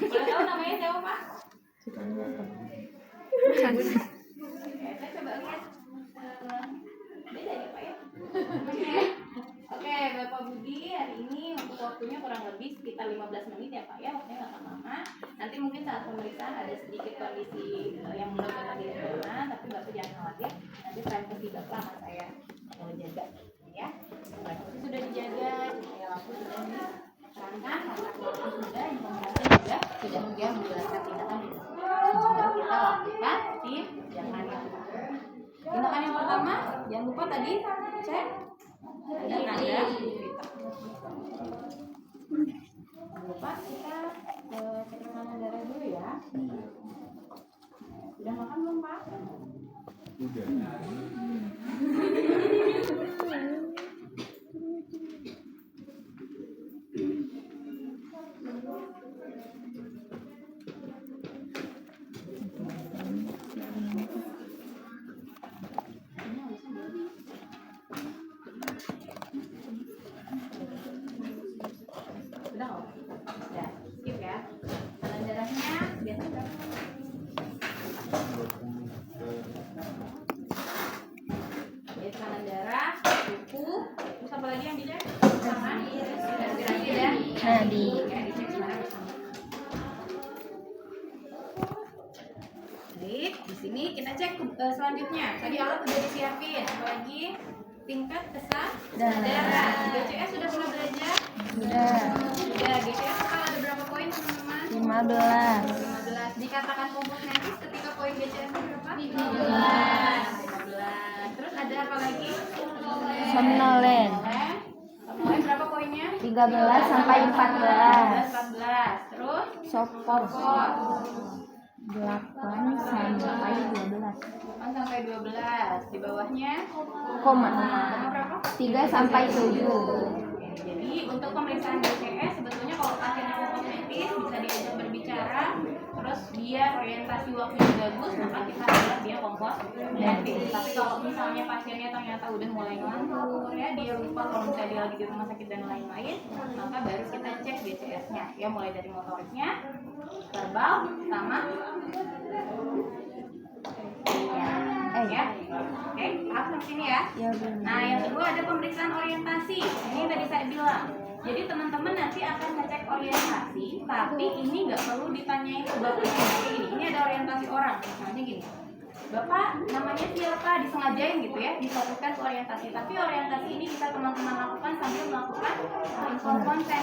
Boleh tahu namanya siapa, Pak? Saya coba lihat. Beda ya, Pak ya? Oke, Bapak Budi, hari ini untuk waktunya kurang lebih sekitar 15 menit ya, Pak ya. Waktunya nggak lama. Nanti mungkin saat pemeriksaan ada sedikit kondisi yang belum Bapak lihat, tapi Bapak jangan khawatir. Nanti privasi Bapak akan saya jaga, ya. Privasi sudah dijaga, cahaya lampu sudah diterangkan, kontak lampu sudah, informasi sudah dia menjelaskan tindakan itu. Sudah kita lakukan, tapi jangan yang tindakan yang pertama, jangan lupa tadi cek ada tanda berita. Jangan lupa kita cek tekanan darah dulu ya. Sudah makan belum, Pak? Udah. Sudah kok? Ya, skip ya. Tekanan darahnya biasa berapa? Ya, tekanan darah, suhu, terus apa lagi yang dicek? Sama respirasi ya. Nadi. Oke, dicek sekarang bersama. Baik, di sini kita cek selanjutnya. Tadi alat sudah disiapin, apalagi tingkat kesadaran. GCS sudah pernah belajar? Sudah. Sudah. GCS sekarang ada berapa poin, teman-teman? 15. 15. Dikatakan kompos medis ketika poin GCS berapa? 15. Terus ada apa lagi? Somnolen. Somnolen berapa poinnya? 13 sampai 14. 14. Terus Sopor. Sopor 8 sampai 12. 8 sampai 12. Di bawahnya Koma. koma berapa? 3 sampai 7. Jadi untuk pemeriksaan GCS sebetulnya kalau pasien yang kosmetis bisa diajak berbicara, terus dia orientasi waktunya bagus, maka kita anggap dia kompos medis. Tapi kalau misalnya pasiennya ternyata udah mulai ngantuk, ya dia lupa kalau misalnya dia lagi di rumah sakit dan lain-lain, maka baru kita cek GCS-nya. Ya mulai dari motoriknya, verbal, sama ya. Oke, paham sampai sini ya? Ya, benar. Nah, yang kedua ada pemeriksaan orientasi. Ini yang tadi saya bilang. Jadi teman-teman nanti akan ngecek orientasi, tapi ini nggak perlu ditanyain ke bapak seperti ini. Ini ada orientasi orang, misalnya gini. Bapak namanya siapa? Disengajain gitu ya, difokuskan ke orientasi. Tapi orientasi ini bisa teman-teman lakukan sambil melakukan info konten,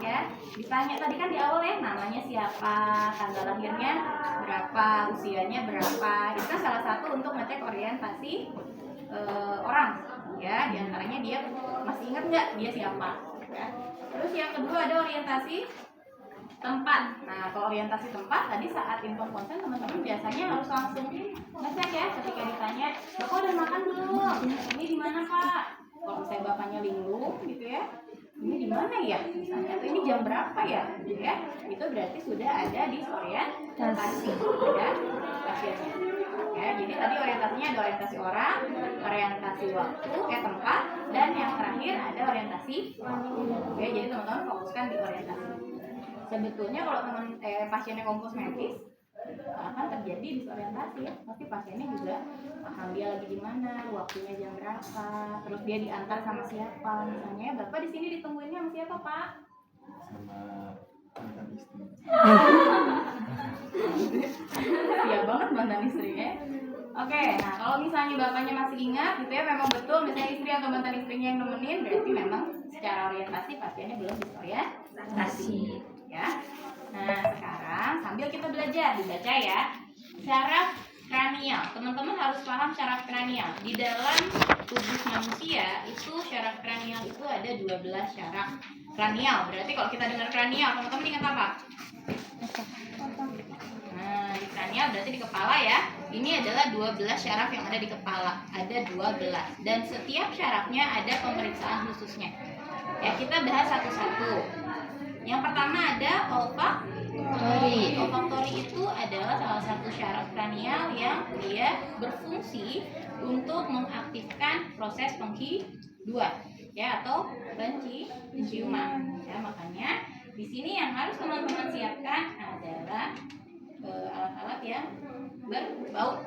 ya. Ditanya tadi kan di awal ya, namanya siapa, tanggal lahirnya berapa, usianya berapa. Itu kan salah satu untuk ngecek orientasi orang, ya. Di antaranya dia masih ingat nggak dia siapa, ya. Terus yang kedua ada orientasi tempat. Nah, kalau orientasi tempat tadi saat info konten teman-teman biasanya harus langsung ngecek ya ketika ditanya, "Bapak udah makan belum? Ini di mana, Pak?" Kalau misalnya bapaknya linglung gitu ya. Ini di mana ya? Misalnya atau ini jam berapa ya? Gitu ya. Itu berarti sudah ada di orientasi ya pasiennya. Ya, jadi tadi orientasinya ada orientasi orang, orientasi waktu, tempat, dan yang terakhir ada orientasi waktu. Oke, jadi teman-teman fokuskan di orientasi. Sebetulnya kalau pasiennya kompos medis akan terjadi disorientasi ya, pasti pasiennya juga paham dia lagi di mana, waktunya jam berapa, terus dia diantar sama siapa. Misalnya bapak di sini ditungguinnya sama siapa, Pak? Sama mantan istri. Iya banget mantan istrinya. Oke, nah kalau misalnya bapaknya masih ingat gitu ya, memang betul misalnya istri atau mantan istrinya yang nemenin, berarti memang secara orientasi pasiennya belum disorientasi ya. Nah sekarang sambil kita belajar, dibaca ya. Syaraf kranial, teman-teman harus paham syaraf kranial. Di dalam tubuh manusia itu syaraf kranial itu ada 12 syaraf kranial. Berarti kalau kita dengar kranial, teman-teman ingat apa? Nah, di kranial berarti di kepala ya. Ini adalah 12 syaraf yang ada di kepala. Ada 12. Dan setiap syarafnya ada pemeriksaan khususnya. Ya, kita bahas satu-satu. Yang pertama ada olfaktori. Olfaktori itu adalah salah satu syaraf kranial yang dia berfungsi untuk mengaktifkan proses penghidupan ya atau penciuman. Ya, makanya di sini yang harus teman-teman siapkan berbau.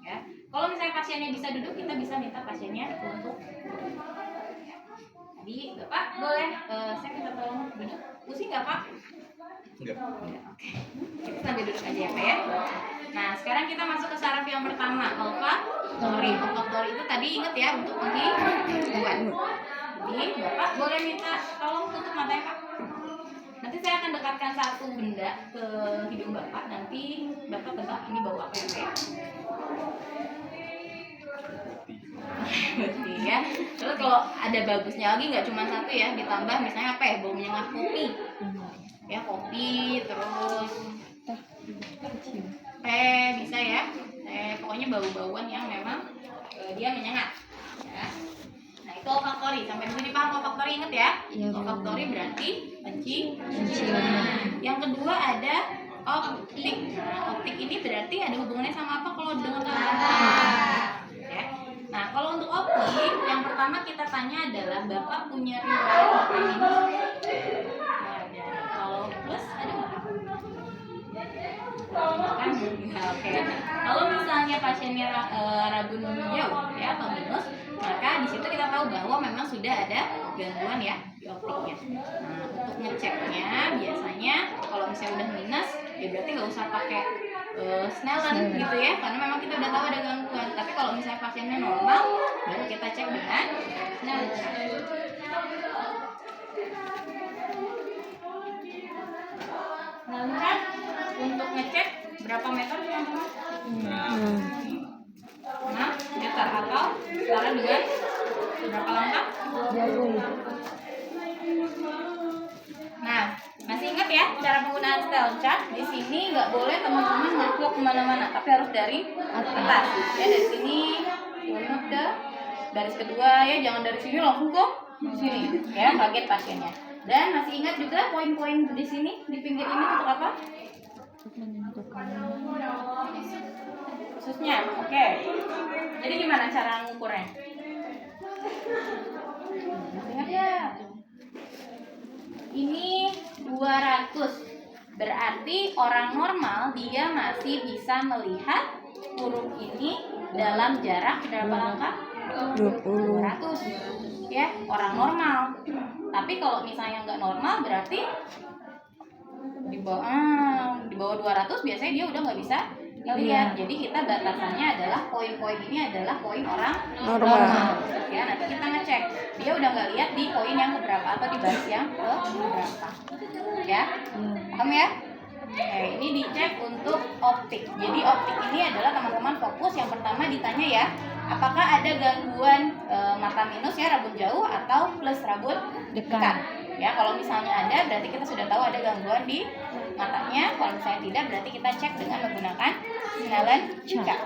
Ya. Kalau misalnya pasiennya bisa duduk, kita bisa minta pasiennya untuk ya. Jadi Bapak boleh saya minta tolong duduk. Pusing nggak Pak? Enggak. Oke. Kita sambil duduk aja ya Pak ya. Nah sekarang kita masuk ke saraf yang pertama, olfaktori. Olfaktori itu tadi ingat ya untuk penghidungan. Jadi Bapak boleh minta tolong tutup matanya Pak. Nanti saya akan dekatkan satu benda ke hidung Bapak. Nanti Bapak tebak ini bau apa ya Pak ya. Berarti ya. Terus kalau ada bagusnya lagi nggak cuma satu ya, ditambah misalnya apa ya, bau menyengat kopi. Ya kopi, terus teh bisa ya. Pokoknya bau-bauan yang memang dia menyengat. Ya. Nah itu olfaktori. Sampai di sini paham olfaktori, ingat ya? Iya, Bu. Olfaktori berarti penciuman. Penciuman. Yang kedua ada optik. Nah, optik ini berarti ada hubungannya sama apa kalau dengan mata? Ya. Nah, kalau untuk optik, yang pertama kita tanya adalah Bapak punya riwayat mata minus? Ada. Kalau plus ada nggak? Kan? Nah, oke. Kalau misalnya pasiennya rabun jauh ya atau minus, maka di situ kita tahu bahwa memang sudah ada gangguan ya di optiknya. Nah, untuk ngeceknya biasanya kalau misalnya udah minus, ya berarti nggak usah pakai Snellen gitu ya, karena memang kita udah tahu ada gangguan. Tapi kalau misalnya pasiennya normal, baru kita cek dengan Snellen. Nah, untuk ngecek berapa meter teman-teman? 6 meter atau setara dengan berapa langkah? 20. Nah, masih ingat ya cara penggunaan style chart? Di sini nggak boleh teman-teman ngevlog kemana-mana, tapi harus dari atas. Ya dari sini turun ke garis kedua ya, jangan dari sini langsung ke sini ya, kaget pasiennya. Dan masih ingat juga poin-poin di sini di pinggir ini untuk apa? Khususnya, oke. Jadi gimana cara ngukurnya? Ingat ya? Ini 200. Berarti orang normal dia masih bisa melihat huruf ini dalam jarak berapa langkah? 200. Ya, orang normal. Tapi kalau misalnya nggak normal berarti di bawah 200 biasanya dia udah nggak bisa ngelihat. Jadi kita batasannya adalah poin-poin ini adalah poin orang normal. Ya, nanti kita ngecek dia udah nggak lihat di poin yang keberapa atau di baris yang keberapa. Ya, paham ya? Oke, ini dicek untuk optik. Jadi optik ini adalah teman-teman fokus yang pertama ditanya ya, apakah ada gangguan mata minus ya, rabun jauh atau plus rabun dekat. Ya, kalau misalnya ada berarti kita sudah tahu ada gangguan di matanya. Kalau misalnya tidak berarti kita cek dengan menggunakan Snellen chart.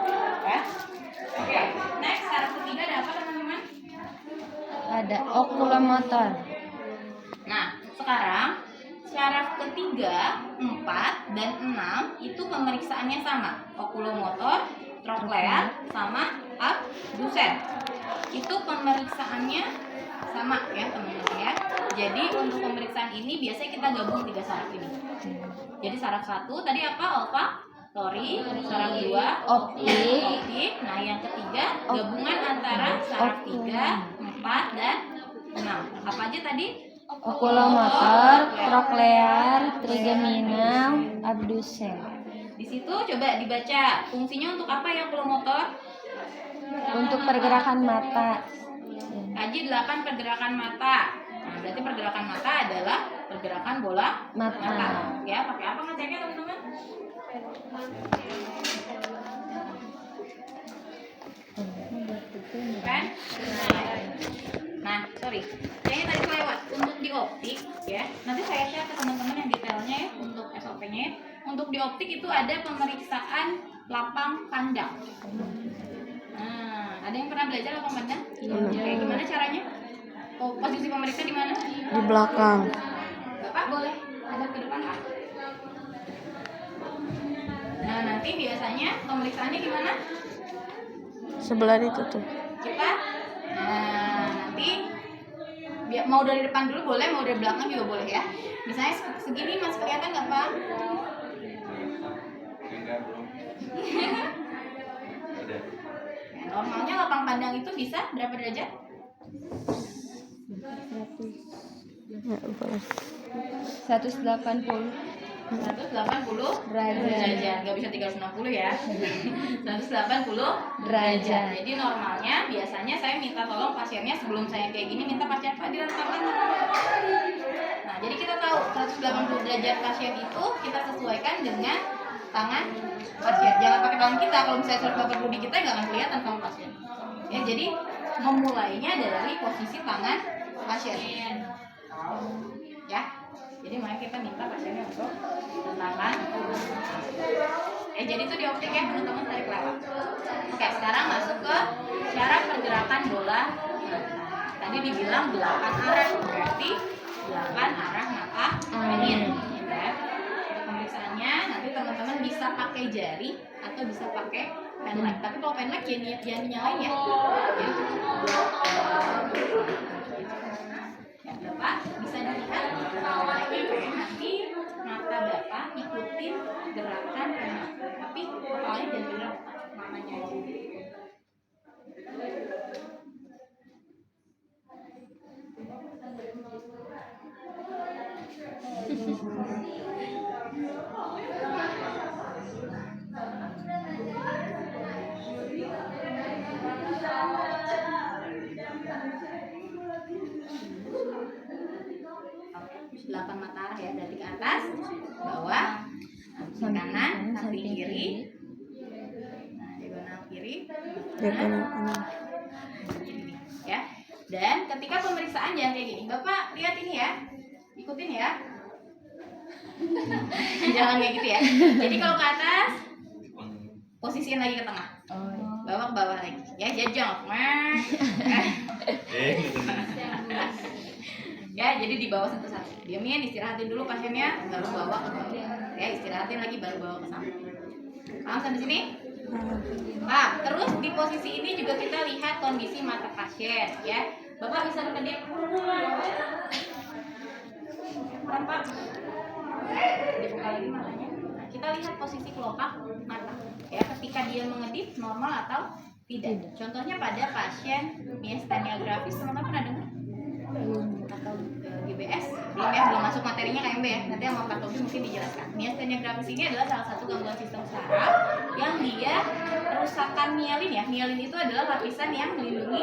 Ya. Oke, next saraf ketiga ada apa teman-teman? Ada okulomotor. Nah, sekarang saraf ketiga, 4 dan 6 itu pemeriksaannya sama. Okulomotor, troklear, sama abdusen. Itu pemeriksaannya sama ya teman-teman ya. Jadi untuk pemeriksaan ini biasanya kita gabung 3 saraf ini. Jadi saraf 1 tadi apa? Olfaktori, saraf 2 optik. Nah, yang ketiga gabungan antara saraf 3, 4 dan 6. Apa aja tadi? Okulomotor, troklear, trigeminal, abdusen. Di situ coba dibaca fungsinya untuk apa ya okulomotor? Untuk pergerakan mata. Kaji 8 pergerakan mata. Nah, berarti pergerakan mata adalah pergerakan bola Mata. Ya, pakai apa ngeceknya teman-teman? Kan? Nah, sorry. Kayaknya tadi kelewat. Untuk di optik ya. Nanti saya share ke teman-teman yang detailnya ya untuk SOP-nya. Untuk di optik itu ada pemeriksaan lapang pandang. Nah, ada yang pernah belajar lapang pandang? Kayak gimana caranya? Oh, posisi pemeriksa di mana? Di belakang. Bapak boleh ada ke depan Pak. Nah, nanti biasanya pemeriksaannya gimana? Sebelah itu tuh. Kita nanti mau dari depan dulu boleh, mau dari belakang juga boleh ya. Misalnya segini masih kelihatan nggak Pak? Enggak, belum. pandang itu bisa berapa derajat? 180 180 derajat. Nggak bisa 360 ya. 180 Derajat. Jadi normalnya biasanya saya minta tolong pasiennya sebelum saya kayak gini minta pasien Pak diletakkan. Nah, jadi kita tahu 180 derajat pasien itu kita sesuaikan dengan tangan pasien. Jangan pakai tangan kita. Kalau misalnya 180 di kita nggak akan kelihatan sama pasien. Ya, jadi memulainya dari posisi tangan pasien. Ya. Jadi makanya kita minta pasiennya untuk letakkan. Jadi itu di optik ya, teman-teman tarik lewat. Oke, sekarang masuk ke cara pergerakan bola. Tadi dibilang 8 arah, berarti 8 arah mata angin. Ya. Untuk pemeriksaannya nanti teman-teman bisa pakai jari atau bisa pakai pen light. Tapi kalau pen light jangan dinyalain ya. Jadi ya, Bapak bisa dilihat nanti mata Bapak ikutin gerakan tapi kepalanya jangan gerak, matanya aja. Delapan mata arah ya, berarti ke atas, bawah, samping kanan, samping kiri. Nah, diagonal kiri, Diagonal kanan. ya. Dan ketika pemeriksaan jangan kayak gini. Bapak lihat ini ya, ikutin ya. Jangan kayak gitu ya. Jadi kalau ke atas, posisiin lagi ke tengah. Bawa ke bawah lagi. Ya, jajang. Ya, jadi di bawah satu-satu. Diamin, istirahatin dulu pasiennya, baru bawa ke bawah. Ya, istirahatin lagi baru bawa ke samping. Paham sampai sini? Nah, terus di posisi ini juga kita lihat kondisi mata pasien, ya. Bapak bisa ngedip. Kurang, Pak. Dibuka lagi matanya. Nah, kita lihat posisi kelopak mata. Ya, ketika dia mengedip normal atau tidak. Contohnya pada pasien miastenia gravis, teman-teman pernah dengar? Atau GBS belum ya, belum masuk materinya KMB ya, nanti sama Pak Tobi mungkin dijelaskan. Miastenia gravis ini adalah salah satu gangguan sistem saraf yang dia kerusakan mielin ya. Mielin itu adalah lapisan yang melindungi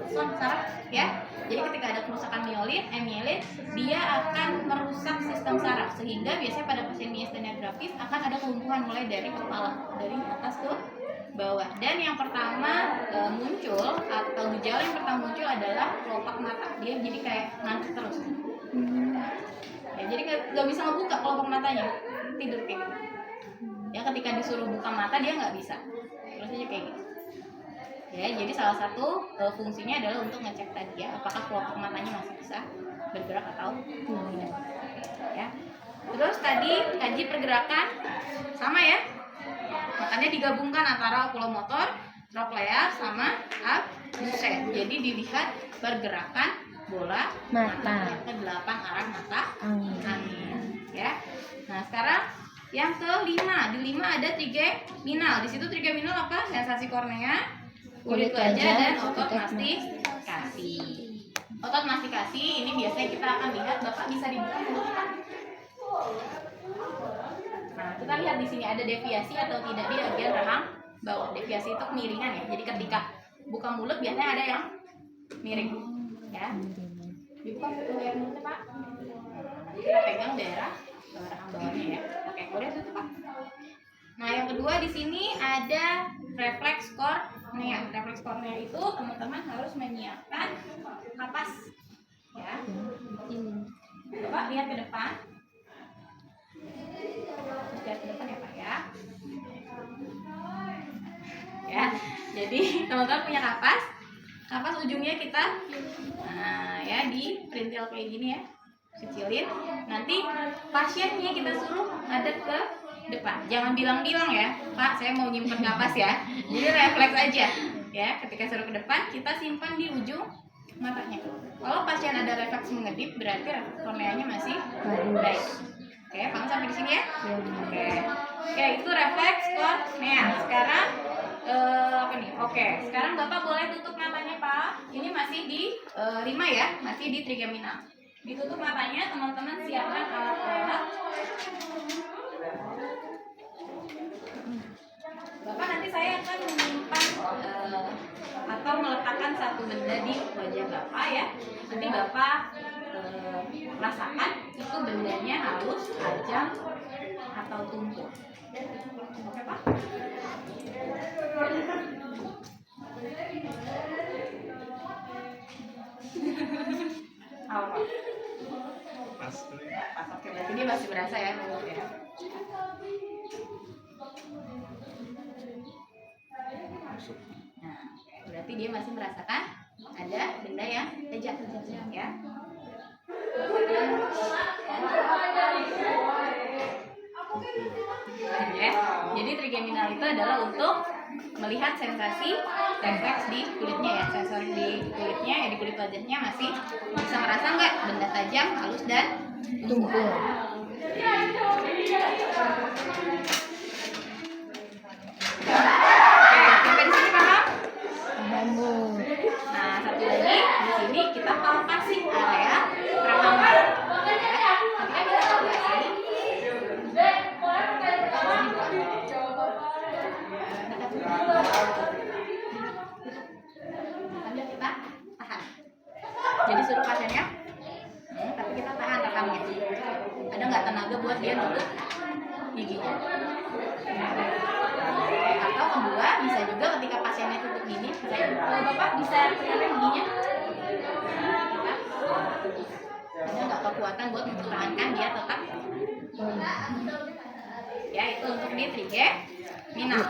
axon saraf ya. Jadi ketika ada kerusakan mielin, dia akan merusak sistem saraf sehingga biasanya pada pasien miastenia gravis akan ada kelumpuhan mulai dari kepala, dari atas ke bawah. Dan yang pertama muncul atau gejala yang pertama muncul adalah kelopak mata. Dia jadi kayak ngantuk terus. Ya, jadi nggak bisa ngebuka kelopak matanya, tidur kayak gitu. Ya, ketika disuruh buka mata dia nggak bisa, terus aja kayak gitu. Ya, jadi salah satu fungsinya adalah untuk ngecek tadi ya, apakah kelopak matanya masih bisa bergerak atau tidak. Ya. Terus tadi kaji pergerakan sama ya. Makanya digabungkan antara okulomotor, troklear sama abdusen. Jadi dilihat pergerakan bola mata ke 8 arah mata angin. Ya. Nah, sekarang yang kelima, di 5 ada trigeminal. Di situ trigeminal apa? Sensasi kornea, kulit wajah, dan otot mastikasi. Otot mastikasi ini biasanya kita akan lihat, Bapak bisa dibuka mulut kita. Nah, kita lihat di sini ada deviasi atau tidak di bagian rahang bawah. Deviasi itu kemiringan ya. Jadi ketika buka mulut biasanya ada yang miring, ya. Dibuka leher mulutnya, Pak. Kita pegang daerah rahang bawahnya ya. Oke, boleh tutup, Pak. Nah, yang kedua di sini ada refleks kornea. Refleks kornea itu teman-teman harus menyiapkan kapas, ya. Bapak lihat ke depan. Lihat ke depan ya, Pak ya. Ya, jadi teman-teman punya kapas. Kapas ujungnya kita, nah ya diperintil kayak gini ya, kecilin. Nanti pasiennya kita suruh ngadep ke depan. Jangan bilang-bilang ya, Pak, saya mau nyimpen kapas ya. Jadi refleks aja, ya. Ketika suruh ke depan, kita simpan di ujung matanya. Kalau pasien ada refleks mengedip, berarti refleks korneanya masih baik. Oke, paham sampai di sini ya? Oke, itu refleks kornea. Sekarang apa nih? Oke, sekarang Bapak boleh tutup matanya, Pak. Ini masih di 5 ya, masih di trigeminal. Ditutup matanya, teman-teman siapkan alat-alat. Bapak nanti saya akan menyimpan atau meletakkan satu benda di wajah Bapak ya. Nanti Bapak rasakan itu bendanya halus, tajam, atau tumpul. Oke Pak? Apa Pak? Pas. Pas, oke, berarti dia masih berasa ya mulutnya. Nah, berarti dia masih merasakan ada benda yang tajam ya. Ya, jadi trigeminal itu adalah untuk melihat sensasi refleks di kulitnya ya, sensor di kulitnya ya, di kulit wajahnya masih bisa merasa nggak benda tajam, halus dan Tumpul. Sampai di sini paham? Paham, Bu. Nah, satu lagi di sini kita tahu kasih area rekaman. Tadi kan kita tahu kasih. Sambil kita tahan. Jadi suruh pasiennya, tapi kita tahan rekamnya. Ada nggak tenaga buat dia nutup giginya? Atau kedua, bisa juga ketika pasiennya tutup gini, kalau Bapak bisa kelihatan giginya, ada nggak kekuatan buat mempertahankan dia tetap? Ya, itu untuk di trigeminal.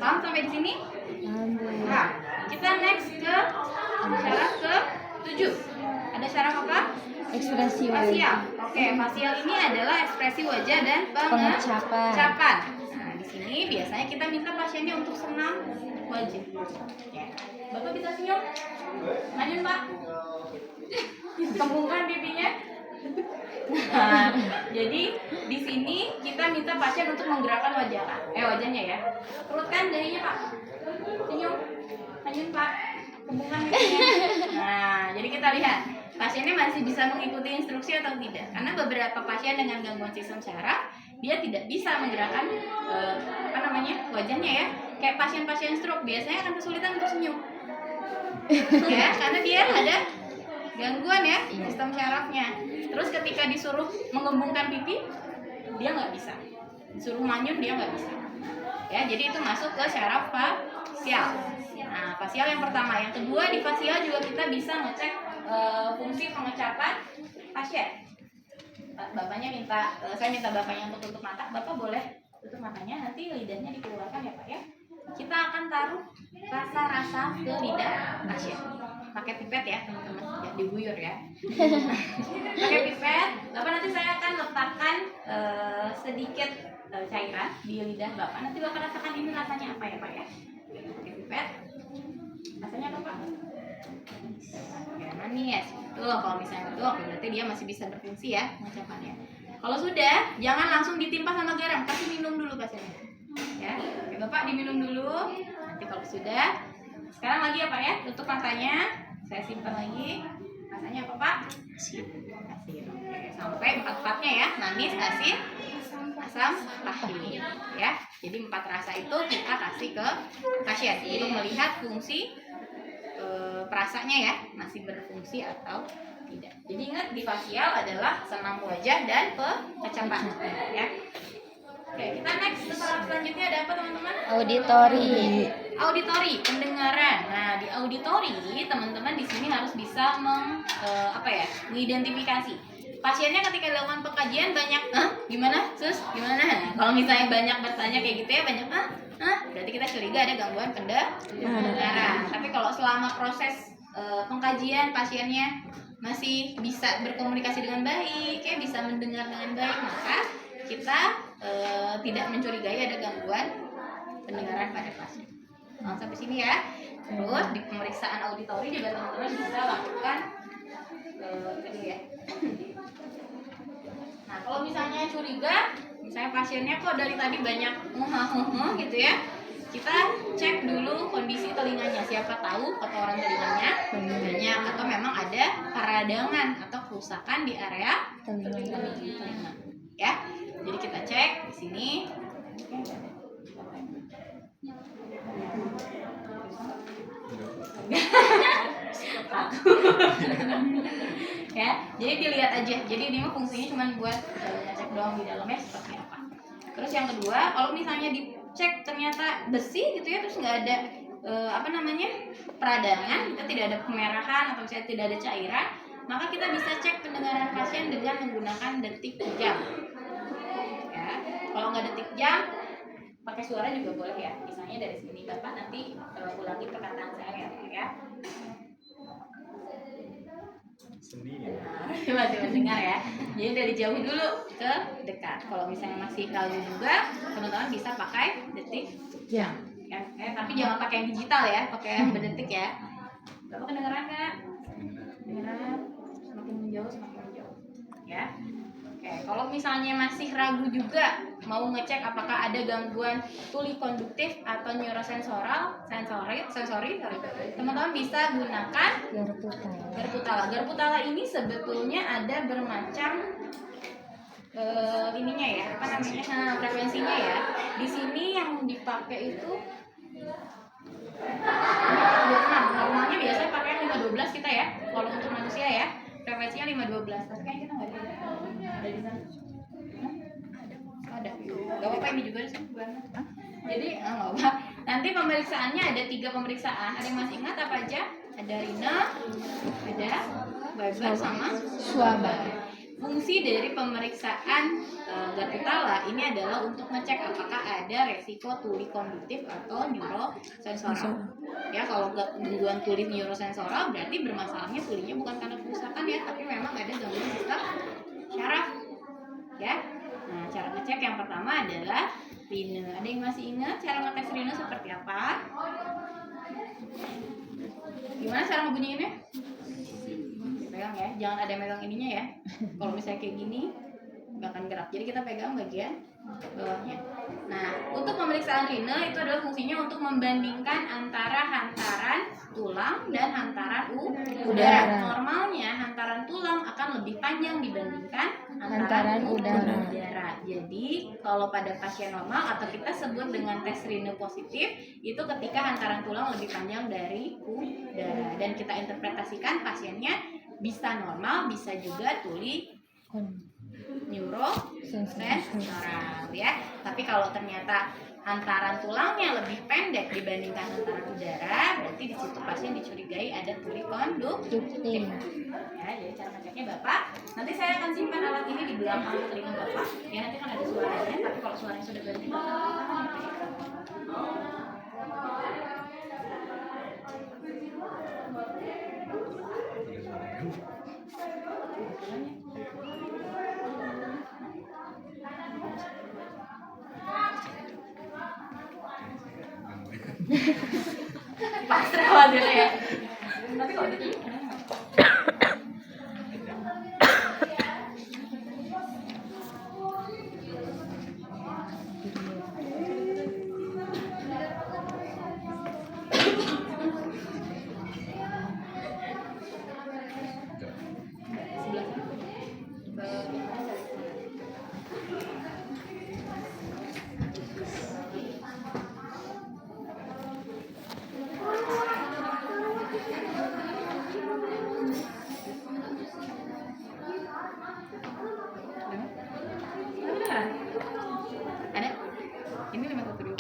Paham sampai di sini? Paham, Bu. Nah, kita next ke syaraf ke-7. Ada syaraf apa? Ekspresi Fasial. Oke, fasial ini adalah ekspresi wajah dan pengecapan. Nah, di sini biasanya kita minta pasiennya untuk senam wajah. Ya. Bapak bisa senyum? Lanjut, Pak. Kembungkan pipinya. Nah, jadi di sini kita minta pasien untuk menggerakkan wajahnya ya. Perutkan dahinya, Pak. Senyum. Lanjut, Pak. Kembungkan pipinya. Nah, jadi kita lihat pasiennya masih bisa mengikuti instruksi atau tidak. Karena beberapa pasien dengan gangguan sistem syaraf dia tidak bisa menggerakkan wajahnya ya. Kayak pasien-pasien stroke biasanya akan kesulitan untuk senyum. Ya, karena dia ada gangguan ya sistem syarafnya. Terus ketika disuruh mengembungkan pipi, dia nggak bisa. Disuruh manyun dia nggak bisa. Ya, jadi itu masuk ke syaraf fasial. Nah, fasial yang pertama, yang kedua di fasial juga kita bisa ngecek fungsi pengecapan pasien. Saya minta bapaknya untuk tutup mata. Bapak boleh tutup matanya, nanti lidahnya dikeluarkan ya Pak ya. Kita akan taruh rasa-rasa ke lidah pasien. Pakai pipet ya teman-teman, jangan diguyur ya. Pakai pipet. Bapak nanti saya akan letakkan sedikit cairan di lidah Bapak. Nanti Bapak rasakan ini rasanya apa ya Pak ya. Pakai pipet. Rasanya apa Pak? Ya, manis. Tuh, kalau misalnya itu berarti dia masih bisa berfungsi ya pengecapannya. Kalau sudah, jangan langsung ditimpa sama garam, kasih minum dulu pasiennya. Ya, oke, Bapak diminum dulu. Nanti kalau sudah, sekarang lagi apa ya? Tutup matanya. Saya simpan lagi. Rasanya apa Pak? Asin. Oke, sampai 4-4-nya ya, manis, asin, asam, pahit. Ya, jadi 4 rasa itu kita kasih ke pasien untuk melihat fungsi perasanya ya masih berfungsi atau tidak. Jadi ingat di fasial adalah senam wajah dan pengecapan ya. Oke, kita next selanjutnya ada apa teman-teman? Auditori, pendengaran. Nah, di auditori teman-teman di sini harus bisa mengidentifikasi. Pasiennya ketika dilakukan pengkajian banyak, gimana sus? Gimana? Kalau misalnya banyak bertanya kayak gitu ya, banyak berarti kita curiga ada gangguan pendengaran. Tapi kalau selama proses pengkajian pasiennya masih bisa berkomunikasi dengan baik, ya bisa mendengar dengan baik, maka kita tidak mencurigai ada gangguan pendengaran pada pasien. Sampai sini ya. Terus di pemeriksaan auditori juga teman-teman bisa lakukan ya. Nah, kalau misalnya curiga, misalnya pasiennya kok dari tadi banyak gitu ya, kita cek dulu kondisi telinganya. Siapa tahu kotoran telinganya banyak atau memang ada peradangan atau kerusakan di area telinga. Ya, jadi kita cek di sini. Ya, jadi dilihat aja. Jadi ini mah fungsinya cuma buat ngecek doang di dalamnya seperti apa. Terus yang kedua, kalau misalnya dicek ternyata besi gitu ya, terus nggak ada peradangan, kita tidak ada kemerahan atau misalnya tidak ada cairan, maka kita bisa cek pendengaran pasien dengan menggunakan detik jam. Ya, kalau nggak detik jam, pakai suara juga boleh ya. Misalnya dari sini Bapak nanti ulangi perkataan saya ya. Sendiri. Masih mendengar ya. Jadi dari jauh dulu ke dekat. Kalau misalnya masih ragu juga, teman-teman bisa pakai detik jam. Ya, tapi jangan pakai yang digital ya, pakai yang berdetik ya. Bapak kedengeran nggak? Kedengeran. Semakin menjauh ya. Oke, kalau misalnya masih ragu juga mau ngecek apakah ada gangguan tuli konduktif atau neurosensori, teman-teman bisa gunakan Garputala ini sebetulnya ada bermacam ininya ya, frekuensinya ya. Di sini yang dipakai itu 426. Normalnya biasanya pakai 512 kita ya. Kalau untuk manusia ya, frekuensinya 512. Tapi kayaknya kita nggak ada di sana. Ada. Gak apa-apa, ini juga sih. Jadi nggak apa. Nanti pemeriksaannya ada 3 pemeriksaan. Ada yang masih ingat apa aja? Ada Rina, ada Barber sama Swaba. Fungsi dari pemeriksaan Garputala ini adalah untuk ngecek apakah ada resiko tuli konduktif atau neurosensoral. Ya, kalau gangguan tuli neurosensoral berarti bermasalahnya tulinya bukan karena kerusakan ya, tapi memang ada gangguan sistem syaraf. Ya. Nah, cara ngecek yang pertama adalah Rina. Ada yang masih ingat cara ngetes Rina seperti apa? Gimana cara ngebunyiinnya? Pegang ya, jangan ada megang ininya ya. Kalau misalnya kayak gini nggak akan gerak. Jadi kita pegang bagian bawahnya. Nah, untuk pemeriksaan Rina itu adalah fungsinya untuk membandingkan antara hantaran tulang dan hantaran udara. Normalnya hantaran tulang akan lebih panjang dibandingkan hantaran udara. Jadi kalau pada pasien normal atau kita sebut dengan tes Rina positif, itu ketika hantaran tulang lebih panjang dari udara, dan kita interpretasikan pasiennya bisa normal, bisa juga tuli neurosensoral ya. Tapi kalau ternyata hantaran tulangnya lebih pendek dibandingkan hantaran udara, berarti di situ pasien dicurigai ada tuli konduktif. Ya, jadi cara ngeceknya Bapak, nanti saya akan simpan alat ini di belakang telinga Bapak. Ya, nanti kan ada suaranya, tapi kalau suaranya sudah berhenti pasrah wajarnya ya. Tapi kalau gitu ada. Ini 512.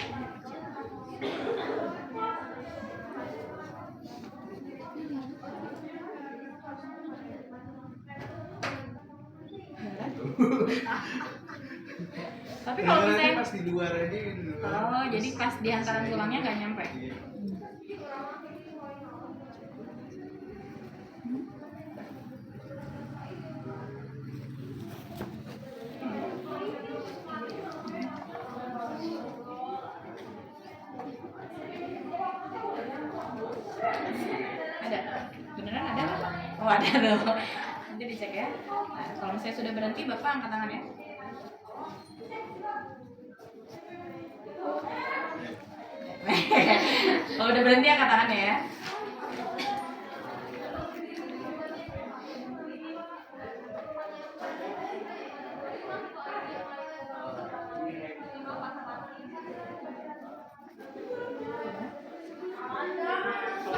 Tapi kalau misalnya pas di luar ini. Oh, jadi pas di hantaran tulangnya nggak nyampe. Ada? Beneran ada? Oh, ada tuh. Nanti dicek ya. Nah, kalau misalnya sudah berhenti, Bapak angkat tangan ya. Kalau udah berhenti angkat tangannya ya. Kalau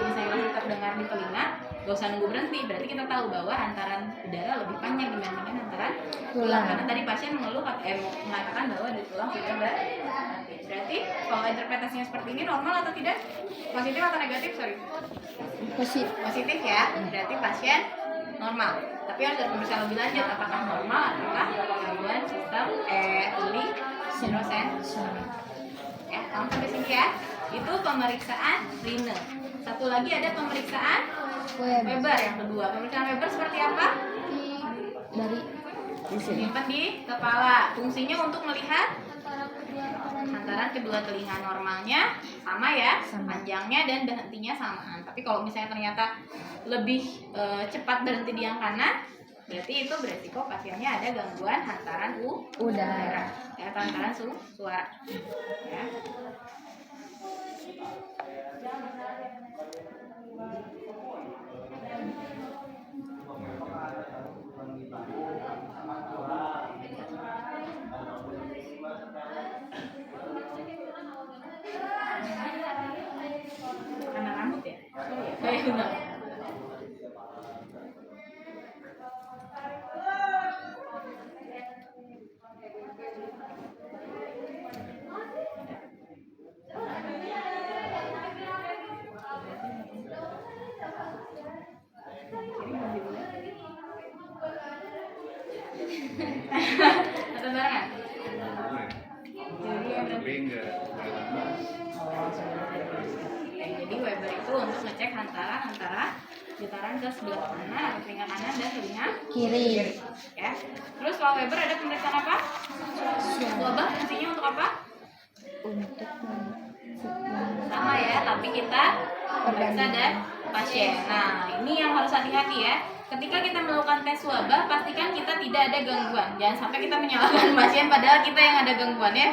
misalnya masih terdengar di telinga, gak usah nunggu berhenti. Berarti kita tahu bahwa hantaran udara lebih panjang dibandingkan hantaran tulang. Karena tadi pasien mengatakan bahwa di tulang sudah berhenti. Berarti kalau interpretasinya seperti ini normal atau tidak? Positif atau negatif? Sorry. Positif ya. Berarti pasien normal. Tapi harus ada pemeriksaan lebih lanjut. Apakah normal ataukah gangguan sistem tuli sinosensorik? Ya, kamu sampai sini ya. Itu pemeriksaan Rine. Satu lagi ada pemeriksaan Weber yang kedua. Pemeriksaan Weber seperti apa? Dari Disimpan di kepala. Fungsinya untuk melihat hantaran kedua telinga normalnya sama ya, panjangnya dan berhentinya samaan. Tapi kalau misalnya ternyata lebih cepat berhenti di yang kanan, berarti itu beresiko pasiennya ada gangguan hantaran udara. Ya, hantaran suara. Ya. Karena rambut ya? Kayak benar. Atau barengan? Tapi enggak lama. Jadi Weber itu untuk ngecek hantaran antara getaran ke sebelah kanan atau telinga kanan dan telinga kiri. Ya. Terus kalau Weber ada pemeriksaan apa? Swabah fungsinya untuk apa? Untuk Sama ya, tapi kita periksa dan pasien. Nah, ini yang harus hati-hati ya. Ketika kita melakukan tes swabah, pastikan kita tidak ada gangguan. Jangan sampai kita menyalahkan pasien padahal kita yang ada gangguan ya.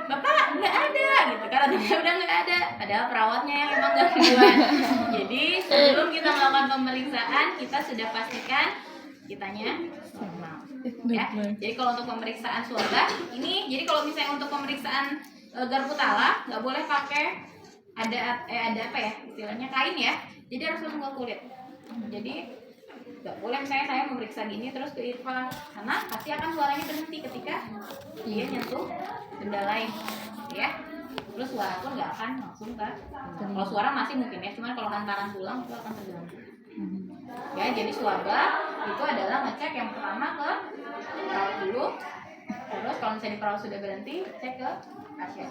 Bapak nggak ada gitu kan, artinya udah nggak ada, padahal perawatnya yang emang gangguan. Jadi sebelum kita melakukan pemeriksaan, kita sudah pastikan kitanya normal ya. Jadi kalau untuk pemeriksaan swabah ini, jadi kalau misalnya untuk pemeriksaan garpu tala nggak boleh pakai ada apa ya istilahnya, kain ya. Jadi harus langsung ke kulit. Jadi nggak boleh misalnya saya memeriksa gini terus ke Irfan, karena pasti akan suaranya berhenti ketika dia nyentuh benda lain ya. Terus suara pun nggak akan langsung ke, kalau suara masih mungkin ya, cuman kalau hantaran tulang itu akan terganggu ya. Jadi swabah itu adalah ngecek yang pertama ke perawat dulu, terus kalau misalnya di perawat sudah berhenti cek ke pasien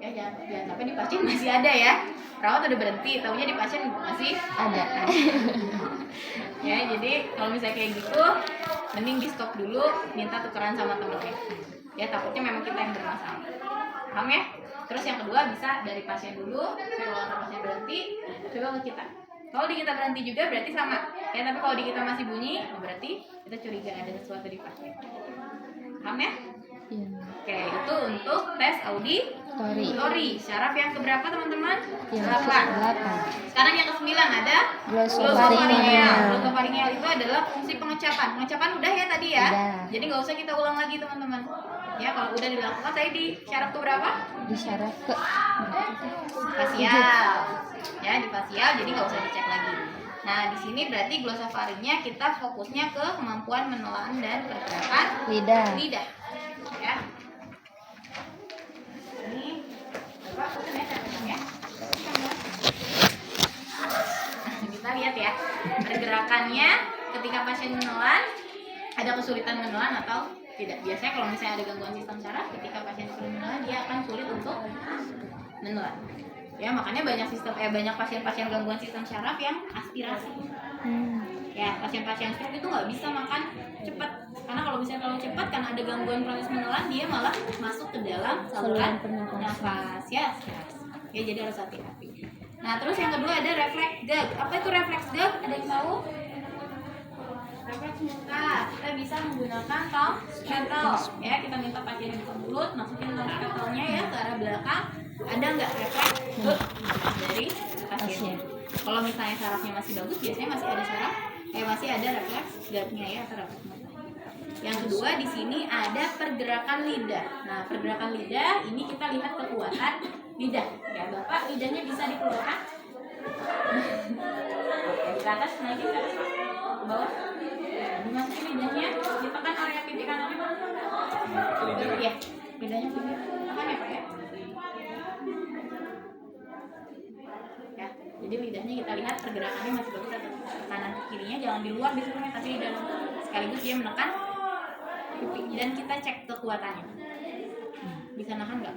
ya. Jangan sampai di pasien masih ada ya, perawat udah berhenti taunya di pasien masih ada. Ya, jadi kalau misalnya kayak gitu mending di stop dulu, minta tukeran sama temennya ya, takutnya memang kita yang bermasalah. Paham ya? Terus yang kedua bisa dari pasien dulu, kalau pasien berhenti coba ke kita. Kalau di kita berhenti juga berarti sama ya, tapi kalau di kita masih bunyi berarti kita curiga ada sesuatu di pasien. Paham ya? Iya. Oke, itu untuk tes auditori. Syaraf yang keberapa teman-teman? Yang 8. Sekarang yang ke-9 ada Glossopharyngeal. Glossopharyngeal itu adalah fungsi pengecapan. Pengecapan udah ya tadi ya. Udah. Jadi nggak usah kita ulang lagi teman-teman. Ya, kalau udah dilakukan tadi di syaraf keberapa? Di syaraf ke Fasial. Ya, di fasial, jadi nggak usah dicek lagi. Nah, di sini berarti glossopharyngeal kita fokusnya ke kemampuan menelan dan pergerakan lidah. Ya. Ini Bapak pesan ya, ya. Kita lihat ya pergerakannya ketika pasien menelan, ada kesulitan menelan atau tidak. Biasanya kalau misalnya ada gangguan sistem saraf, ketika pasien disuruh menelan dia akan sulit untuk menelan. Ya, makanya banyak pasien-pasien gangguan sistem saraf yang aspirasi. Ya, pasien-pasien stroke itu nggak bisa makan cepat, karena kalau misalnya terlalu cepat karena ada gangguan proses menelan, dia malah masuk ke dalam saluran nafas ya. Ya, jadi harus hati-hati. Nah, terus yang kedua ada refleks gag. Apa itu refleks gag? Ada yang tahu? Refleks muka. Kita bisa menggunakan tong kettle. Ya, kita minta pasien buka mulut, masukin tong kettlenya ya ke arah belakang. Ada nggak refleks? Kalau misalnya sarafnya masih bagus, biasanya masih ada masih ada refleks guardnya ya, atau refleks mata. Yang kedua di sini ada pergerakan lidah. Nah, pergerakan lidah ini kita lihat kekuatan lidah. Ya, Bapak lidahnya bisa dikeluarkan. Oke, ke atas lagi, ke atas, ke bawah. Dimasukin lidahnya, ditekan area pipi kanannya, Pak. Ya, lidahnya pipi. Tekan ya, Pak ya. Ya, jadi lidahnya kita lihat pergerakannya masih bagus atau kanan kirinya, jangan di luar disuruhnya tapi di dalam. Sekaligus dia menekan pipi dan kita cek kekuatannya. Bisa nahan nggak?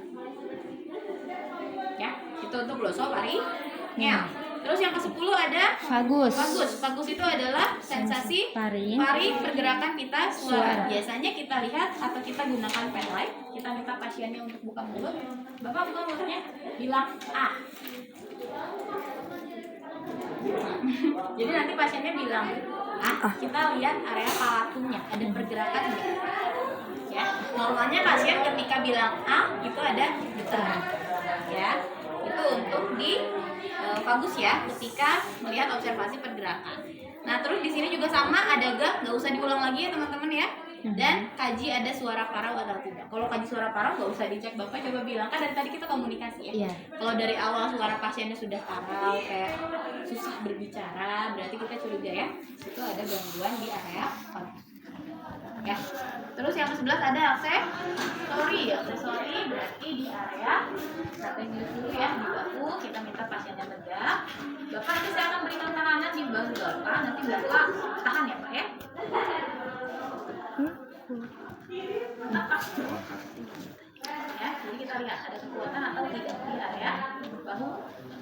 Ya, itu untuk glosop faringeal. Terus yang ke-10 ada Vagus. Vagus itu adalah sensasi Faring. pergerakan pita suara. Biasanya kita lihat atau kita gunakan pen light. Kita minta pasiennya untuk buka mulut. Bapak buka mulutnya, bilang ah. Jadi nanti pasiennya bilang kita lihat area palatungnya ada pergerakan nggak? Ya, normalnya pasien ketika bilang itu ada getar. Ya, itu untuk di vagus ya, ketika melihat observasi pergerakan. Nah, terus di sini juga sama, ada gak? Nggak usah diulang lagi ya teman-teman ya. Dan kaji ada suara parau atau tidak. Kalau kaji suara parau nggak usah dicek, Bapak coba bilang, kan dari tadi kita komunikasi ya. Iya. Kalau dari awal suara pasiennya sudah parau, kayak susah berbicara, berarti kita curiga ya, itu ada gangguan di area vagus. Ya. Terus yang ke-11 ada aksesori berarti di area trapezius dulu ya, di bahu. Kita minta pasiennya tegak. Bapak nanti saya akan berikan tekanan di bahu Bapak, nanti Bapak tahan ya Pak ya. Ya, jadi kita lihat ada kekuatan atau tidak di area bahu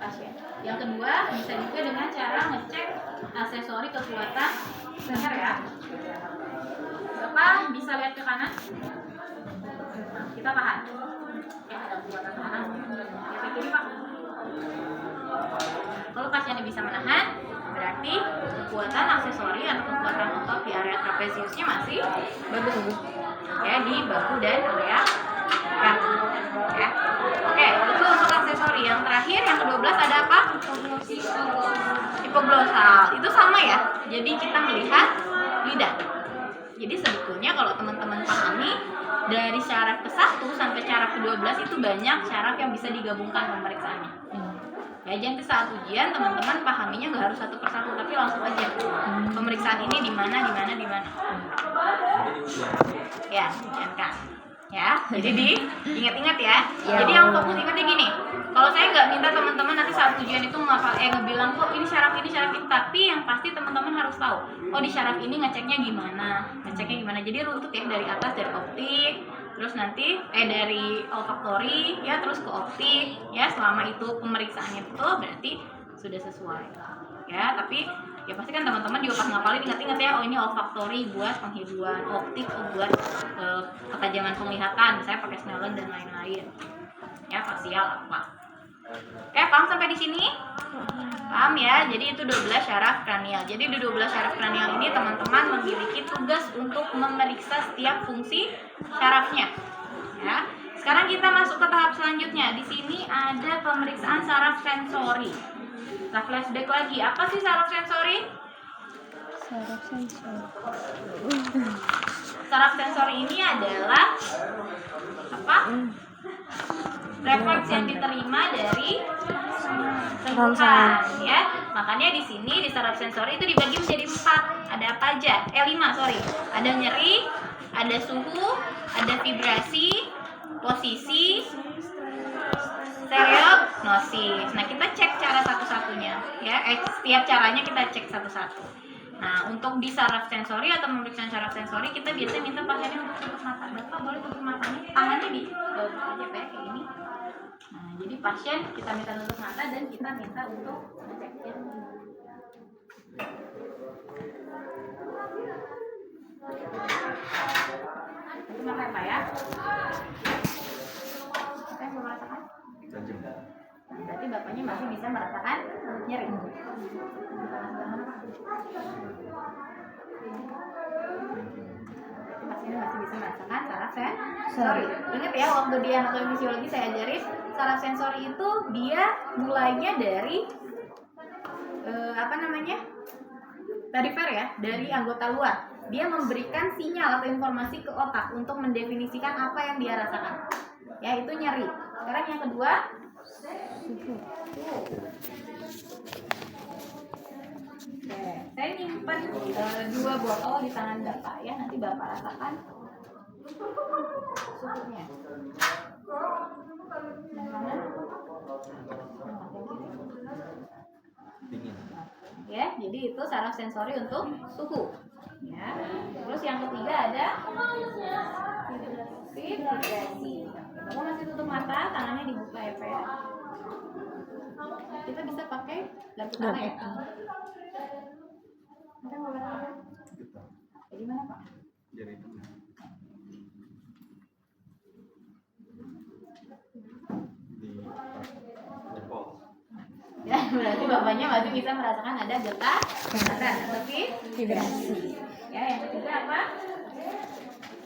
pasien. Yang kedua bisa juga dengan cara ngecek aksesori kekuatan leher ya. Bapak bisa lihat ke kanan. Nah, kita tahan. Ya, ada kekuatan tahanan. Ya, ke kiri Pak. Kalau pasiennya bisa menahan, berarti kekuatan aksesori atau kekuatan otot di area trapeziusnya masih bagus. Ya, di bahu dan area kaki. Ya. Oke, itu untuk aksesori. Yang terakhir, yang ke-12 ada apa? Hipoglosal. Itu sama ya. Jadi kita melihat lidah. Jadi sebetulnya kalau teman-teman pahami, dari syaraf ke-1 sampai syaraf ke-12 itu banyak syaraf yang bisa digabungkan pemeriksaannya. Ya, jadi saat ujian teman-teman pahaminya nggak harus satu persatu, tapi langsung aja pemeriksaan ini di mana. Ya, kan. Ya, jadi diingat-ingat ya. Jadi yang fokus ingatnya gini. Kalau saya nggak minta teman-teman nanti saat ujian itu ngebilang kok ini syaraf ini, tapi yang pasti teman-teman harus tahu. Oh, di syaraf ini ngeceknya gimana? Jadi runtut ya, dari atas dari optik, terus nanti dari olfaktori ya, terus ke optik ya. Selama itu pemeriksaannya betul berarti sudah sesuai. Ya, tapi ya pasti kan teman-teman juga pas ngapalin ingat-ingat ya, oh ini olfaktori buat penghidupan, optik buat ketajaman penglihatan, misalnya pakai Snellen dan lain-lain. Ya, fasial apa. Oke, paham sampai di sini? Paham ya? Jadi itu 12 syaraf kranial. Jadi di 12 syaraf kranial ini teman-teman memiliki tugas untuk memeriksa setiap fungsi syarafnya. Ya. Sekarang kita masuk ke tahap selanjutnya. Di sini ada pemeriksaan saraf sensori. Kita flashback lagi. Apa sih saraf sensori? Saraf sensor. Saraf sensori ini adalah apa? Refleks yang diterima dari sentuhan ya. Makanya di sini di saraf sensori itu dibagi menjadi 4. Ada apa aja? 5, sorry. Ada nyeri, ada suhu, ada vibrasi, posisi, stereognosis. Nah, kita cek cara satu-satunya ya. Setiap caranya kita cek satu-satu. Nah, untuk di saraf sensori atau pemeriksaan saraf sensori kita biasanya minta pasiennya untuk tutup mata. Bapak boleh tutup matanya, tangannya di bawah aja kayak gini. Nah, jadi pasien kita minta tutup mata dan kita minta untuk ngecek jantung. Itu mata apa ya? Apa yang belum merasakan? Nah, berarti bapaknya masih bisa merasakan nyeri. Pasiennya masih bisa merasakan saraf sensori. Ingat ya, waktu di anatomi fisiologi saya ajarin saraf sensori itu dia mulainya dari apa namanya? Perifer ya, dari anggota luar. Dia memberikan sinyal atau informasi ke otak untuk mendefinisikan apa yang dia rasakan. Ya, itu nyeri. Sekarang yang kedua, oke, saya nyimpan 2 botol di tangan Bapak ya. Nanti Bapak rasakan suhunya. Yang mana? Ya, jadi itu saraf sensori untuk suhu. Ya. Terus yang ketiga ada vibrasi. Bapak masih tutup mata, tangannya dibuka ya Pak ya. Kita bisa pakai garpu tangan ya. Ada nggak Pak? Jadi mana Pak? Jadi itu. Di jempol. Ya, berarti bapaknya masih bisa merasakan ada getar getaran atau vibrasi. Ya, yang ketiga apa?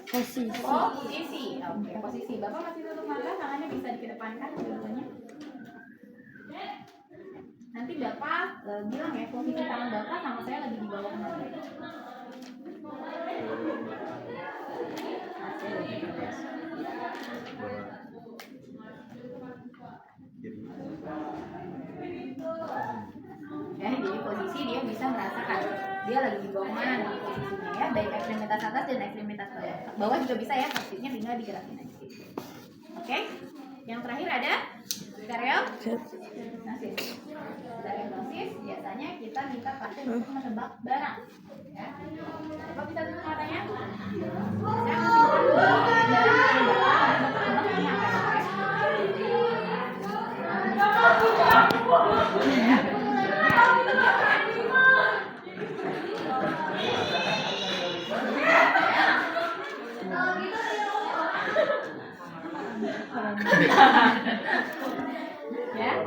Posisi. Posisi. Oke, posisi. Bapak masih tutup mata, tangannya bisa dikedepankan dua-duanya. Nanti Bapak bilang ya posisi tangan Bapak sama saya lagi di bawah mana. Ya, jadi posisi dia bisa merasakan dia lagi di bawah mana nih posisinya ya, baik ekstremitas atas dan ekstremitas bawah. Bawah juga bisa ya, posisinya tinggal digerakin aja. Oke, yang terakhir ada stereognosis. Stereognosis biasanya kita minta pasien untuk menebak barang. Ya, Bapak bisa tutup matanya. Saya menunjukkan barang yang Bapak tebak ini apa ya? Ya,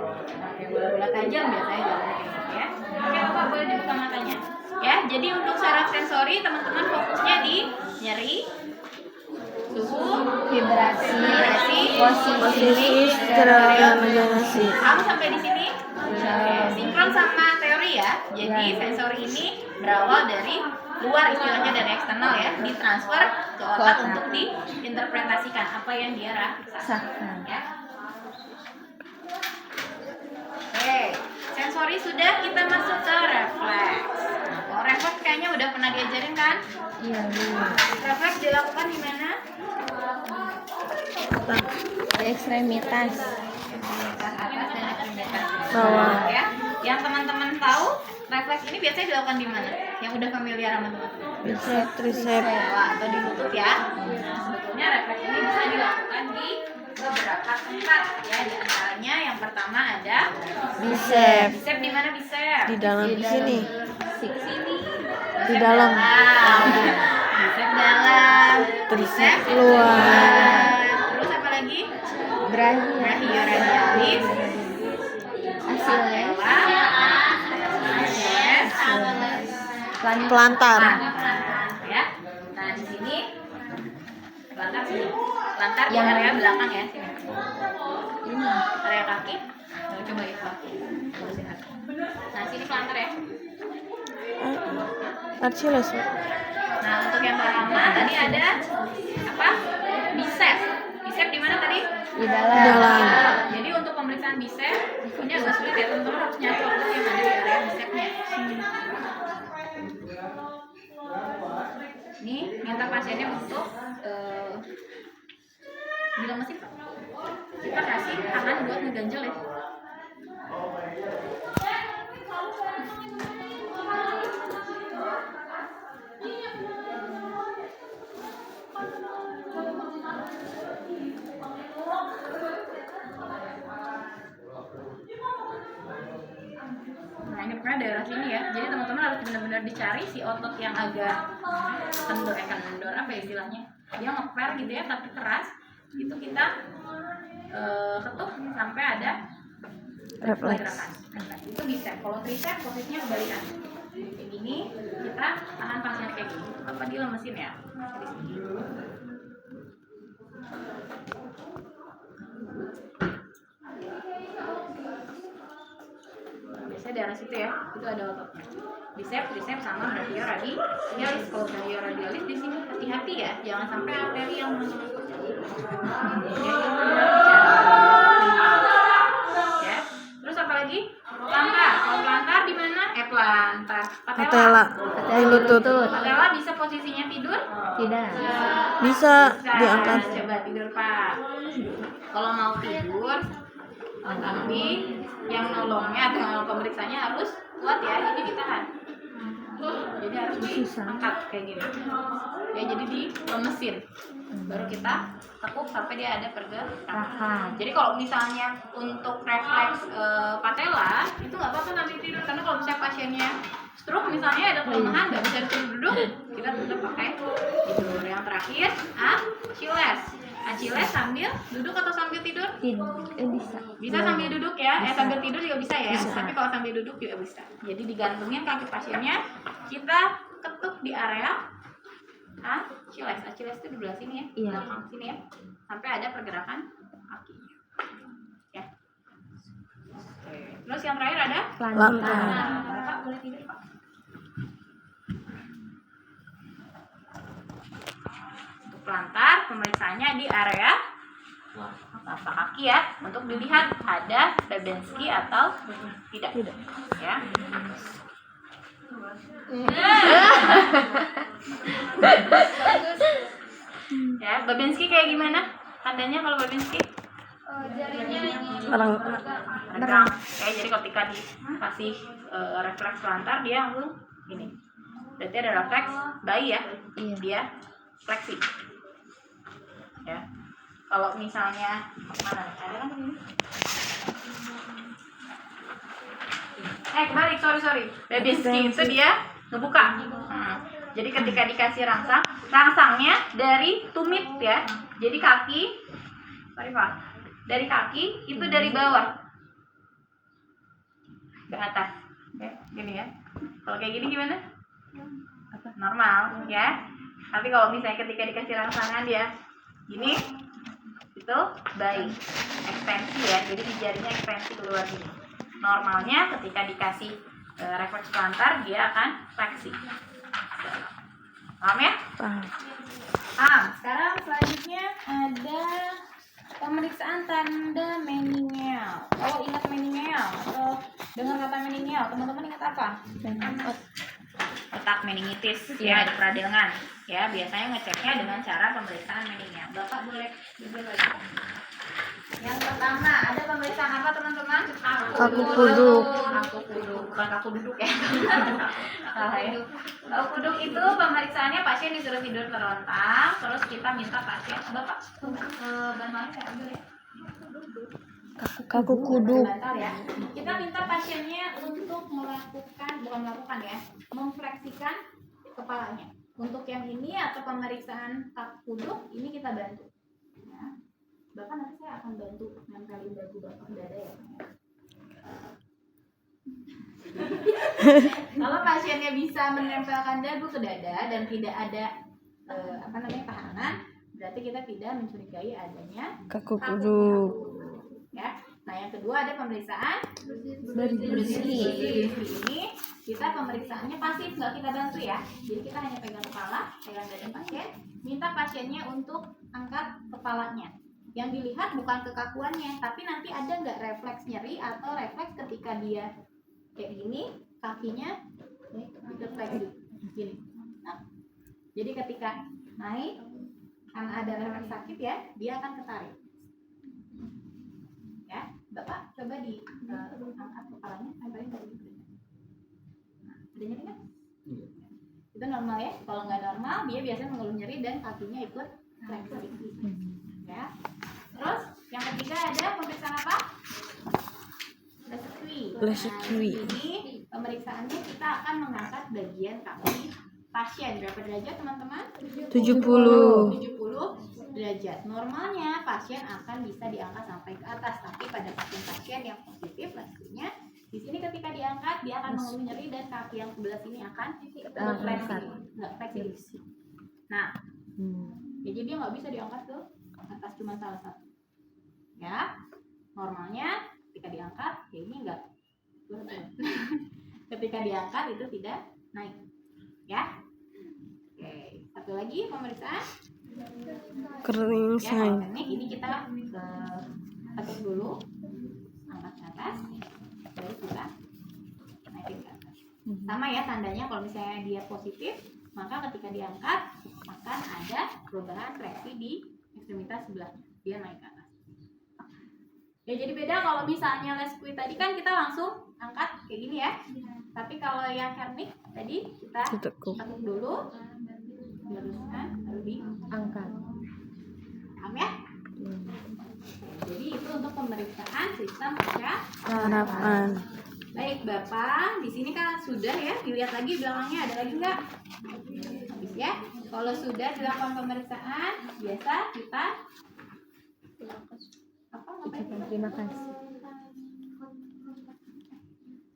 oke, bola-bola tajam biasanya jalannya kayak gitu ya. Oke, Bapak boleh dibuka matanya. Ya, jadi untuk saraf sensori teman-teman fokusnya di nyeri, suhu, vibrasi, Posisi, stereognosis. Kamu sampai di sini? Oke, sinkron sama teori ya. Jadi sensori ini berawal dari luar, istilahnya dari eksternal ya, ditransfer ke otak untuk diinterpretasikan apa yang dia rasakan. Ya. Oke, sensori sudah, kita masuk ke refleks. Nah, kalau refleks kayaknya udah pernah diajarin kan? Iya, benar. Refleks dilakukan di mana? Di ekstremitas Ekstremitas atas dan ekstremitas bawah. ya. Yang teman-teman tahu, refleks ini biasanya dilakukan di mana? Yang udah familiar sama teman-teman? Bicep, tricep, Atau di lutut ya. Nah, sebetulnya refleks ini bisa dilakukan di beberapa tempat ya. Di antaranya yang pertama ada bicep. bicep. Di mana bicep? Di dalam sini. Sini. Di dalam. Bicep dalam. Tricep luar. Terus apa lagi? Brachioradialis. Axillaris. Plantar. Ya. Nah, di sini plantar sini. Plantar di area belakang ya, sini. Ini area kaki. Coba ya kaki. Lurusin kaki. Nah, sini plantar ya. Axillaris. Nah, untuk yang pertama tadi ada apa? Bicep. Bicep di mana tadi? Di dalam. Jadi untuk pemeriksaan bicep ini agak sulit ya, teman-teman harus nyari otot yang ada di area bicepnya. Ini minta pasiennya untuk dilemesin Pak. Kita kasih tangan buat ngeganjel ya. Nah, ini pokoknya daerah sini ya. Jadi teman-teman harus benar-benar dicari si otot yang agak kendor apa ya istilahnya. Dia ngeper gitu ya, tapi keras. Itu kita ketuk sampai ada Refleks. gerakan. Itu bisa. Kalau tricep posisinya kebalikan. Kayak gini, kita tahan pasien kayak gini. Apa dia lemesin ya? Di sini. Biasanya daerah situ ya, itu ada ototnya. Biceps, triceps sama brachioradialis. Kalau brachioradialis di sini hati-hati ya, jangan sampai arteri yang ya. Terus apa lagi? Plantar. Kalau plantar di mana? Plantar. Patella di lutut. Patella bisa posisinya tidur? Tidak. Bisa diangkat. Coba tidur Pak. Kalau mau tidur, tapi yang nolongnya atau yang pemeriksanya harus kuat ya, ini ditahan. Jadi harus diangkat kayak gini. Ya jadi dilemesin. Baru kita tekuk sampai dia ada pergerakan. Jadi kalau misalnya untuk refleks patella itu nggak apa-apa nanti tidur, karena kalau misalnya pasiennya stroke misalnya ada kelemahan nggak bisa duduk, kita tetap pakai tidur. Yang terakhir Achilles. Achilles sambil duduk atau sambil tidur? Bisa. Bisa sambil duduk ya, sambil tidur juga bisa ya. Tapi kalau sambil duduk juga bisa. Jadi digantungin kaki pasiennya, kita ketuk di area Achilles. Achilles itu di belah sini ya, Iya. belakang sini ya, sampai ada pergerakan kaki. Ya. Oke. Terus yang terakhir ada Plantar. Bapak boleh tidur Pak. Untuk plantar pemeriksaannya di area telapak kaki ya, untuk dilihat ada Babinski atau tidak. Ya. Ya, Babinski kayak gimana? Tandanya kalau Babinski? Orang Regang. Jadi ketika dikasih refleks plantar dia langsung ini. Berarti ada refleks bayi ya. Iya. Dia fleksi. Ya. Kalau misalnya mana? Ada kan ini? Kebalik, sorry. Babinski itu dia ngebuka. Jadi ketika dikasih rangsangnya dari tumit ya. Jadi kaki, sorry Pak, dari kaki itu dari bawah ke atas. Ya, gini ya. Kalau kayak gini gimana? Normal ya. Tapi kalau misalnya ketika dikasih rangsangan dia gini, itu baik, ekstensi ya. Jadi di jarinya ekstensi keluar gini. Normalnya ketika dikasih refleks plantar dia akan fleksi. Paham ya? Sekarang selanjutnya ada pemeriksaan tanda meningeal. Kalau ingat meningeal atau dengar kata meningeal, teman-teman ingat apa? Otak meningitis ya, ada peradangan. Ya, biasanya ngeceknya dengan cara pemeriksaan meningeal. Bapak boleh jujur lagi. Yang pertama, ada pemeriksaan apa teman-teman? Kaku kuduk. Kaku kuduk, bukan kaku duduk ya. Salah ya. Kaku kuduk itu pemeriksaannya pasien disuruh tidur terlentang, terus kita minta pasien, Bapak bantuan saya ambil ya. Kaku kuduk. Bantal ya. Kita minta pasiennya untuk memfleksikan kepalanya. Untuk yang ini atau pemeriksaan kaku kuduk, ini kita bantu. Ya. Bapak nanti saya akan bantu nempelin dagu Bapak ke dada ya. Kalau pasiennya bisa menempelkan dagu ke dada dan tidak ada tahanan, berarti kita tidak mencurigai adanya Kaku kuduk. Ya. Nah, yang kedua ada pemeriksaan Babinski. Ini kita pemeriksaannya pasif, nggak kita bantu ya. Jadi kita hanya pegang kepala, pegang dada pasien, minta pasiennya untuk angkat kepalanya. Yang dilihat bukan kekakuannya, tapi nanti ada nggak refleks nyeri atau refleks ketika dia kayak gini, kakinya ditetek gini. Nah, jadi ketika naik, karena ada refleks sakit ya, dia akan ketarik. Ya, Bapak coba angkat kepalanya, tempelin dari sini. Nah, udah nyeri kan? Iya. Itu normal ya. Kalau nggak normal, dia biasanya mengeluh nyeri dan kakinya ikut fleksi. Ya. Terus yang ketiga ada pemeriksaan apa? Lesekwi. Ini pemeriksaannya kita akan mengangkat bagian kaki pasien. Berapa derajat teman-teman? 70. 70 derajat. Normalnya pasien akan bisa diangkat sampai ke atas, tapi pada pasien-pasien yang positif pastinya di sini ketika diangkat dia akan mengeluh nyeri dan kaki yang sebelah sini akan nggak fleksi. Nah, jadi dia nggak bisa diangkat ke atas, cuma salah satu. Ya, normalnya ketika diangkat ya ini nggak Ketika diangkat itu tidak naik. Ya. Oke, satu lagi pemeriksaan. Kering Ya, kalau say. teknik ini kita ketuk dulu, angkat ke atas, baru kita naikin ke atas. Sama ya tandanya, kalau misalnya dia positif, maka ketika diangkat akan ada perubahan reaksi di ekstremitas sebelah, dia naik ke atas. Ya jadi beda kalau misalnya les squeeze tadi kan kita langsung angkat kayak gini ya. Tapi kalau yang hernik tadi kita Ditekuk. ketuk dulu, diluruskan, lalu Angkat. paham ya? Jadi itu untuk pemeriksaan sistem Harapan. Baik Bapak, di sini kan sudah ya, dilihat lagi belakangnya ada lagi nggak? Habis ya. Kalau sudah dilakukan pemeriksaan, biasa kita apa ngapain? Ucapan terima kasih.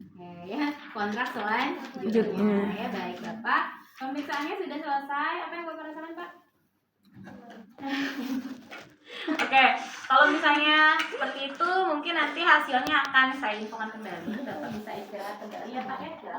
Oke ya, kontrak selanjutnya Selanjutnya. ya. Baik Bapak, pemeriksaannya sudah selesai. Apa yang Bapak rasakan Pak? Oke, kalau misalnya seperti itu mungkin nanti hasilnya akan saya infokan kembali. Bapak bisa istirahat kembali ya Pak ya. Silakan.